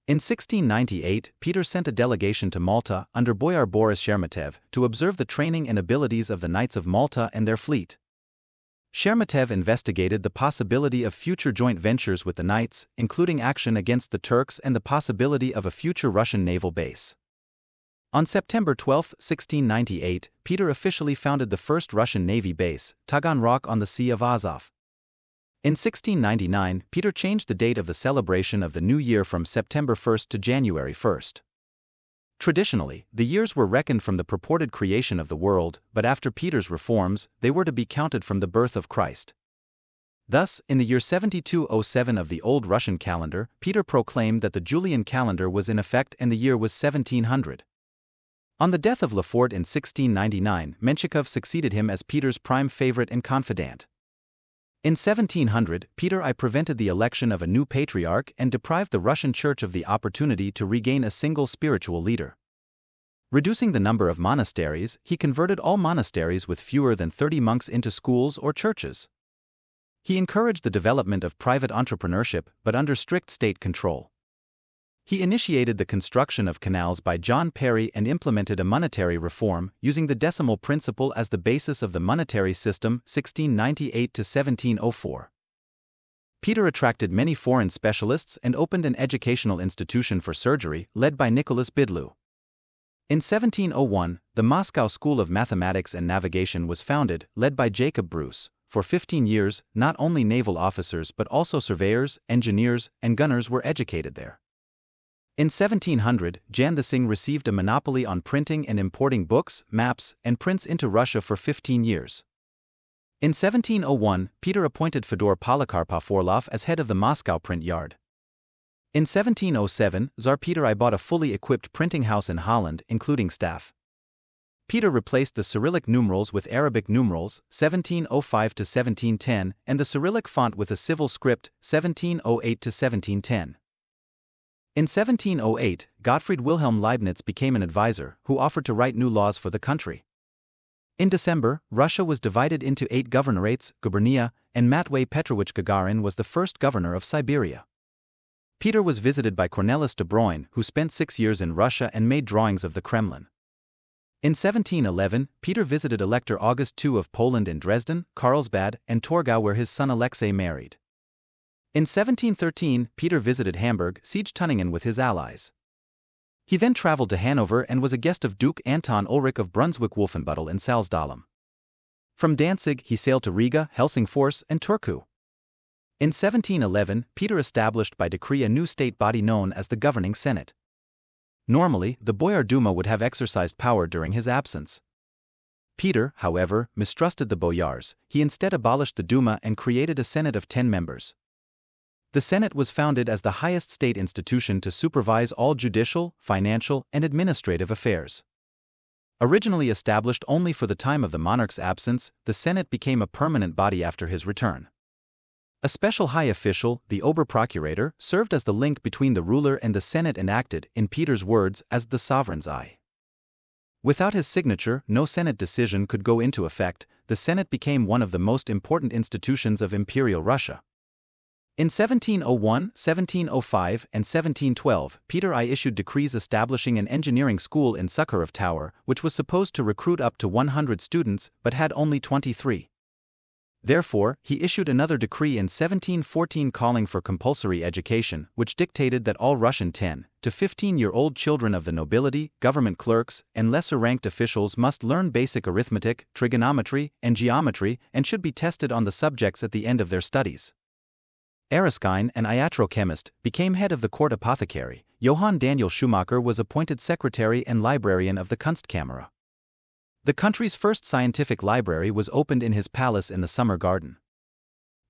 In 1698, Peter sent a delegation to Malta under Boyar Boris Sheremetev to observe the training and abilities of the Knights of Malta and their fleet. Sheremetev investigated the possibility of future joint ventures with the Knights, including action against the Turks and the possibility of a future Russian naval base. On September 12, 1698, Peter officially founded the first Russian Navy base, Taganrog on the Sea of Azov. In 1699, Peter changed the date of the celebration of the new year from September 1 to January 1. Traditionally, the years were reckoned from the purported creation of the world, but after Peter's reforms, they were to be counted from the birth of Christ. Thus, in the year 7207 of the Old Russian calendar, Peter proclaimed that the Julian calendar was in effect and the year was 1700. On the death of Lefort in 1699, Menshikov succeeded him as Peter's prime favorite and confidant. In 1700, Peter I prevented the election of a new patriarch and deprived the Russian Church of the opportunity to regain a single spiritual leader. Reducing the number of monasteries, he converted all monasteries with fewer than 30 monks into schools or churches. He encouraged the development of private entrepreneurship, but under strict state control. He initiated the construction of canals by John Perry and implemented a monetary reform, using the decimal principle as the basis of the monetary system 1698 to 1704. Peter attracted many foreign specialists and opened an educational institution for surgery, led by Nicholas Bidloo. In 1701, the Moscow School of Mathematics and Navigation was founded, led by Jacob Bruce. For 15 years, not only naval officers but also surveyors, engineers, and gunners were educated there. In 1700, Jan the Singh received a monopoly on printing and importing books, maps, and prints into Russia for 15 years. In 1701, Peter appointed Fyodor Polikarpov Orlov as head of the Moscow print yard. In 1707, Tsar Peter I bought a fully equipped printing house in Holland, including staff. Peter replaced the Cyrillic numerals with Arabic numerals, 1705 to 1710, and the Cyrillic font with a civil script, 1708 to 1710. In 1708, Gottfried Wilhelm Leibniz became an advisor, who offered to write new laws for the country. In December, Russia was divided into 8 governorates, gubernia, and Matvei Petrovich Gagarin was the first governor of Siberia. Peter was visited by Cornelis de Bruyne, who spent 6 years in Russia and made drawings of the Kremlin. In 1711, Peter visited Elector August II of Poland in Dresden, Carlsbad, and Torgau, where his son Alexei married. In 1713, Peter visited Hamburg, siege Tunningen with his allies. He then traveled to Hanover and was a guest of Duke Anton Ulrich of Brunswick-Wolfenbüttel and Salzdahlem. From Danzig he sailed to Riga, Helsingfors, and Turku. In 1711, Peter established by decree a new state body known as the Governing Senate. Normally, the Boyar Duma would have exercised power during his absence. Peter, however, mistrusted the boyars. He instead abolished the Duma and created a Senate of 10 members. The Senate was founded as the highest state institution to supervise all judicial, financial, and administrative affairs. Originally established only for the time of the monarch's absence, the Senate became a permanent body after his return. A special high official, the Oberprocurator, served as the link between the ruler and the Senate and acted, in Peter's words, as the sovereign's eye. Without his signature, no Senate decision could go into effect. The Senate became one of the most important institutions of Imperial Russia. In 1701, 1705, and 1712, Peter I issued decrees establishing an engineering school in Sukharov Tower, which was supposed to recruit up to 100 students, but had only 23. Therefore, he issued another decree in 1714 calling for compulsory education, which dictated that all Russian 10 to 15-year-old children of the nobility, government clerks, and lesser-ranked officials must learn basic arithmetic, trigonometry, and geometry, and should be tested on the subjects at the end of their studies. Ereskine, an iatrochemist, became head of the court apothecary. Johann Daniel Schumacher was appointed secretary and librarian of the Kunstkamera. The country's first scientific library was opened in his palace in the Summer Garden.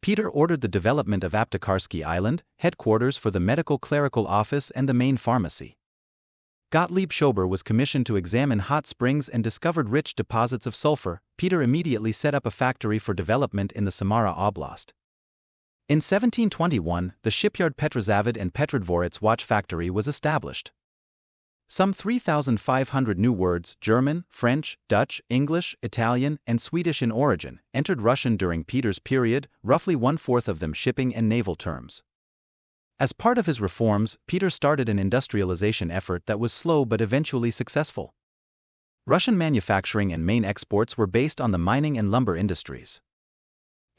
Peter ordered the development of Aptekarsky Island, headquarters for the medical clerical office and the main pharmacy. Gottlieb Schober was commissioned to examine hot springs and discovered rich deposits of sulfur. Peter immediately set up a factory for development in the Samara Oblast. In 1721, the shipyard Petrozavodsk and Petrodvorets watch factory was established. Some 3,500 new words, German, French, Dutch, English, Italian, and Swedish in origin, entered Russian during Peter's period, roughly 1/4 of them shipping and naval terms. As part of his reforms, Peter started an industrialization effort that was slow but eventually successful. Russian manufacturing and main exports were based on the mining and lumber industries.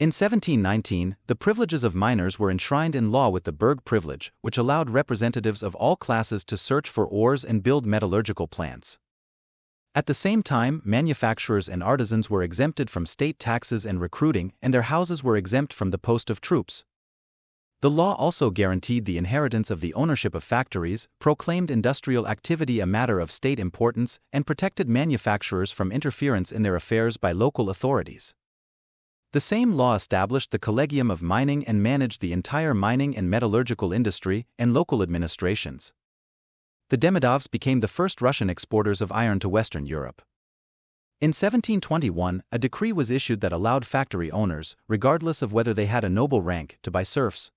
In 1719, the privileges of miners were enshrined in law with the Berg privilege, which allowed representatives of all classes to search for ores and build metallurgical plants. At the same time, manufacturers and artisans were exempted from state taxes and recruiting, and their houses were exempt from the post of troops. The law also guaranteed the inheritance of the ownership of factories, proclaimed industrial activity a matter of state importance, and protected manufacturers from interference in their affairs by local authorities. The same law established the Collegium of Mining and managed the entire mining and metallurgical industry and local administrations. The Demidovs became the first Russian exporters of iron to Western Europe. In 1721, a decree was issued that allowed factory owners, regardless of whether they had a noble rank, to buy serfs.